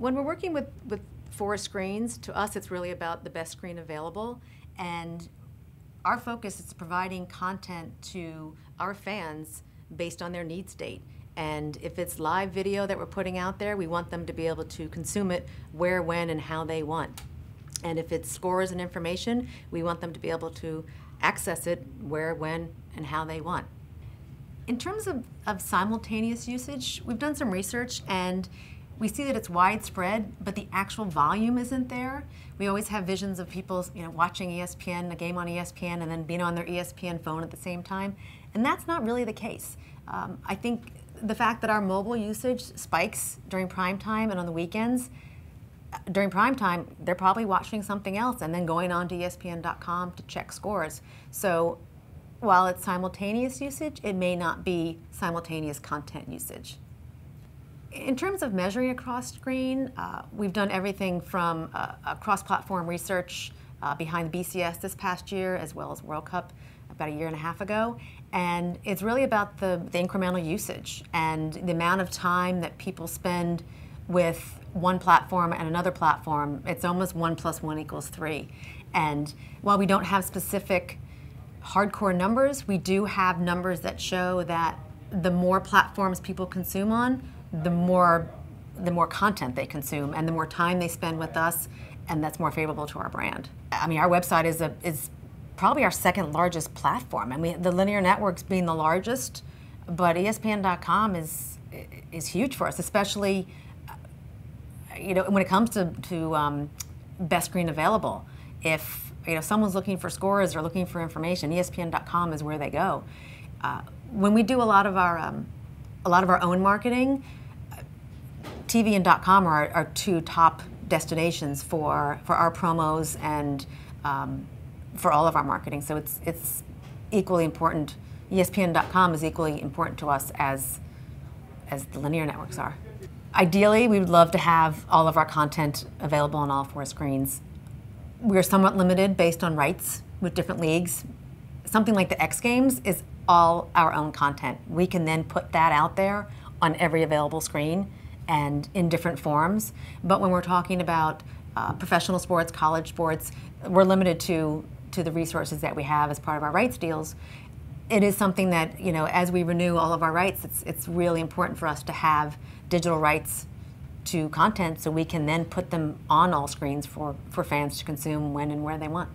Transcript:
When we're working with 4 screens, to us it's really about the best screen available, and our focus is providing content to our fans based on their need state. And if it's live video that we're putting out there, we want them to be able to consume it where, when, and how they want. And if it's scores and information, we want them to be able to access it where, when, and how they want. In terms of simultaneous usage, we've done some research and we see that it's widespread, but the actual volume isn't there. We always have visions of people, watching ESPN, a game on ESPN, and then being on their ESPN phone at the same time, and that's not really the case. I think the fact that our mobile usage spikes during prime time and on the weekends, during prime time, they're probably watching something else and then going on to ESPN.com to check scores. So while it's simultaneous usage, it may not be simultaneous content usage. In terms of measuring across screen, we've done everything from cross-platform research behind the BCS this past year, as well as World Cup about a year and a half ago. And it's really about the incremental usage and the amount of time that people spend with one platform and another platform. It's almost 1 + 1 = 3. And while we don't have specific hardcore numbers, we do have numbers that show that the more platforms people consume on, the more content they consume and the more time they spend with us, and that's more favorable to our brand. I mean, our website is probably our second largest platform. I mean, the linear networks being the largest, but ESPN.com is huge for us, especially when it comes to best screen available. If someone's looking for scores or looking for information, ESPN.com is where they go. When we do a lot of our own marketing, TV and .com are our 2 top destinations for our promos and for all of our marketing. So it's equally important. ESPN.com is equally important to us as the linear networks are. Ideally, we would love to have all of our content available on all 4 screens. We're somewhat limited based on rights with different leagues. Something like the X Games is all our own content. We can then put that out there on every available screen and in different forms. But when we're talking about professional sports, college sports, we're limited to the resources that we have as part of our rights deals. It is something that, as we renew all of our rights, it's really important for us to have digital rights to content so we can then put them on all screens for fans to consume when and where they want.